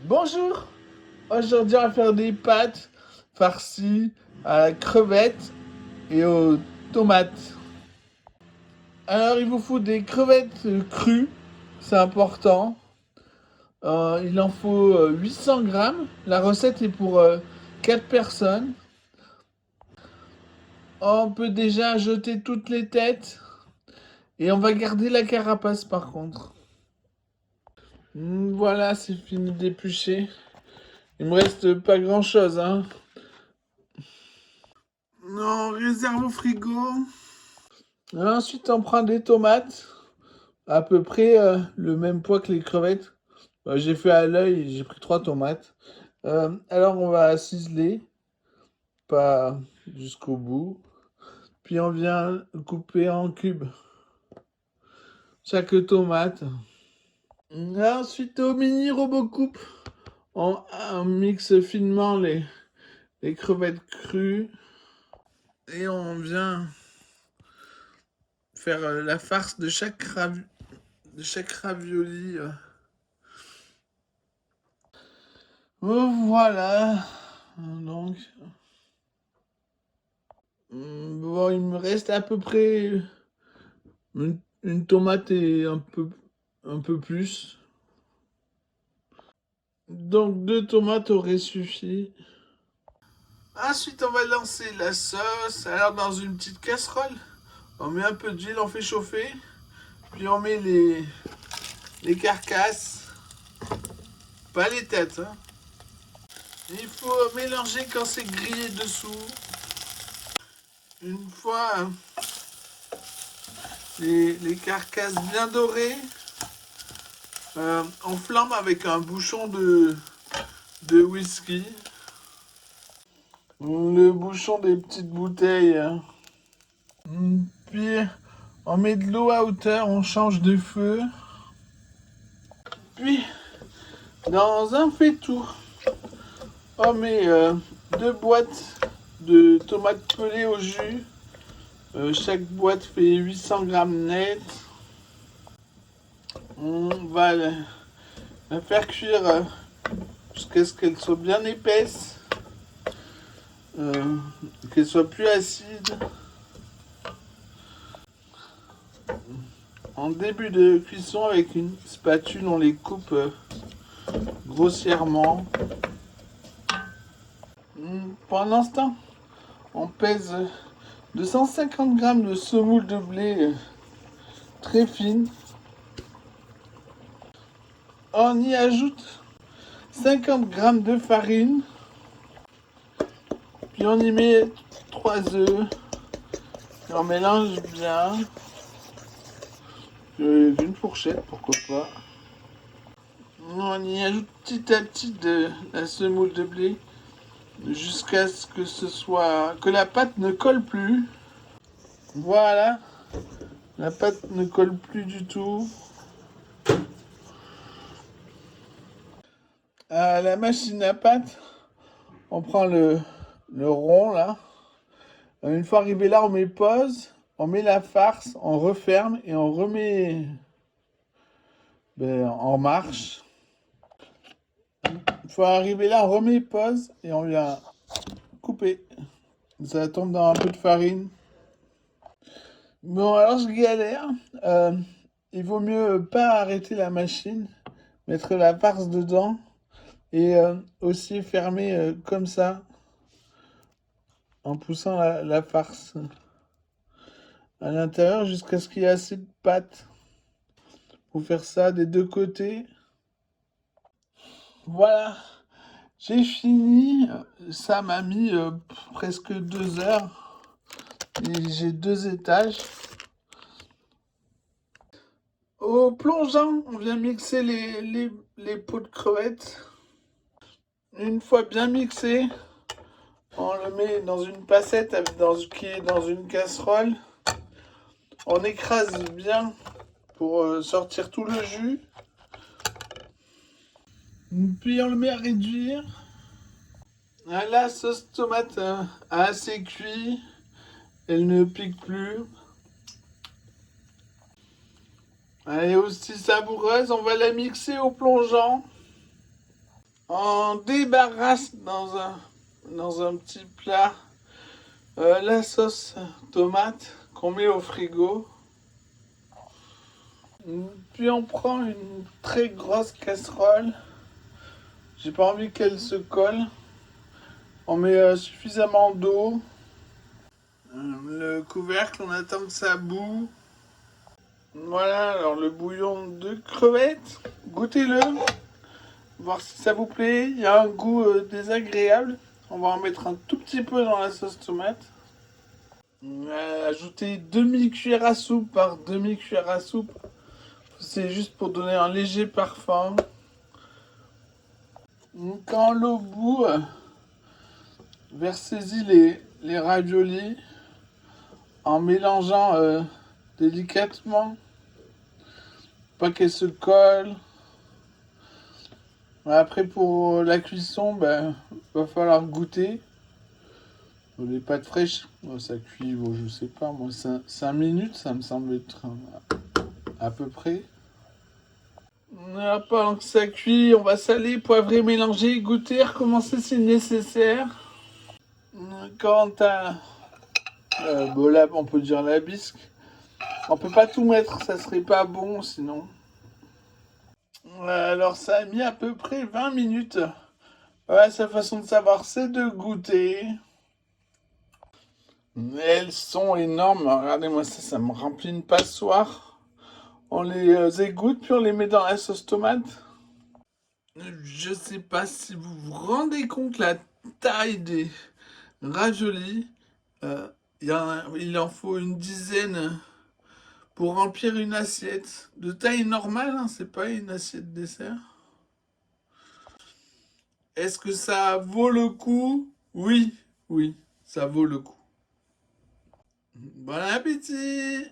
Bonjour, aujourd'hui on va faire des pâtes farcies à la crevette et aux tomates. Alors il vous faut des crevettes crues, c'est important. Il en faut 800 grammes. La recette est pour 4 personnes. On peut déjà jeter toutes les têtes et on va garder la carapace par contre. Voilà, c'est fini d'éplucher. Il me reste pas grand chose, hein. Non, réserve au frigo. Ensuite, on prend des tomates, à peu près le même poids que les crevettes. J'ai fait à l'œil, j'ai pris 3 tomates. Alors, on va ciseler, pas jusqu'au bout. Puis, on vient couper en cubes chaque tomate. Ensuite, au mini robot coupe, on mixe finement les crevettes crues. Et on vient faire la farce de chaque ravioli. Voilà. Donc, bon, il me reste à peu près une tomate et un peu plus. Donc, 2 tomates auraient suffi. Ensuite, on va lancer la sauce. Alors, dans une petite casserole, on met un peu d'huile, on fait chauffer. Puis, on met les carcasses. Pas les têtes, hein. Il faut mélanger quand c'est grillé dessous. Une fois les carcasses bien dorées, on flambe avec un bouchon de whisky. Le bouchon des petites bouteilles. Puis on met de l'eau à hauteur, on change de feu. Puis dans un faitout, on met 2 boîtes de tomates pelées au jus. Chaque boîte fait 800 grammes net. On va la faire cuire jusqu'à ce qu'elle soit bien épaisse, qu'elle soit plus acide. En début de cuisson, avec une spatule, on les coupe grossièrement. Pendant ce temps, on pèse 250 grammes de semoule de blé très fine. On y ajoute 50 grammes de farine. Puis on y met 3 œufs. Et on mélange bien. Une fourchette, pourquoi pas. On y ajoute petit à petit de la semoule de blé jusqu'à ce que la pâte ne colle plus. Voilà, la pâte ne colle plus du tout. À la machine à pâte, on prend le rond là. Une fois arrivé là, on met pause, on met la farce, on referme et on remet en marche. Une fois arrivé là, on remet pause et on vient couper. Ça tombe dans un peu de farine. Bon, alors je galère. Il vaut mieux pas arrêter la machine, mettre la farce dedans et aussi fermer comme ça en poussant la farce à l'intérieur jusqu'à ce qu'il y ait assez de pâte pour faire ça des deux côtés. Voilà, j'ai fini. Ça m'a mis presque 2 heures et j'ai 2 étages. Au plongeant, on vient mixer les pots de crevettes. Une fois bien mixé, on le met dans une passette qui est dans une casserole. On écrase bien pour sortir tout le jus. Puis on le met à réduire. La sauce tomate a assez cuit. Elle ne pique plus. Elle est aussi savoureuse. On va la mixer au plongeant. On débarrasse dans un petit plat la sauce tomate qu'on met au frigo. Puis on prend une très grosse casserole. J'ai pas envie qu'elle se colle. On met suffisamment d'eau. Le couvercle, on attend que ça bout. Voilà, alors le bouillon de crevettes, goûtez-le, voir si ça vous plaît. Il y a un goût désagréable. On va en mettre un tout petit peu dans la sauce tomate. Ajouter demi-cuillère à soupe par demi-cuillère à soupe. C'est juste pour donner un léger parfum. Quand l'eau bout, versez-y les raviolis en mélangeant délicatement. Pas qu'elles se collent. Après, pour la cuisson, ben, va falloir goûter. Les pâtes fraîches, ça cuit, je sais pas, moi, 5 minutes, ça me semble être à peu près. Pendant que ça cuit, on va saler, poivrer, mélanger, goûter, recommencer si nécessaire. Quant à là, on peut dire la bisque. On peut pas tout mettre, ça serait pas bon sinon. Alors ça a mis à peu près 20 minutes. Ouais, sa façon de savoir, c'est de goûter. Elles sont énormes. Regardez-moi ça, ça me remplit une passoire. On les égoutte, puis on les met dans la sauce tomate. Je sais pas si vous vous rendez compte la taille des raviolis. Euh, il en faut une dizaine pour remplir une assiette. De taille normale, hein, c'est pas une assiette dessert. Est-ce que ça vaut le coup? Oui, oui, ça vaut le coup. Bon appétit!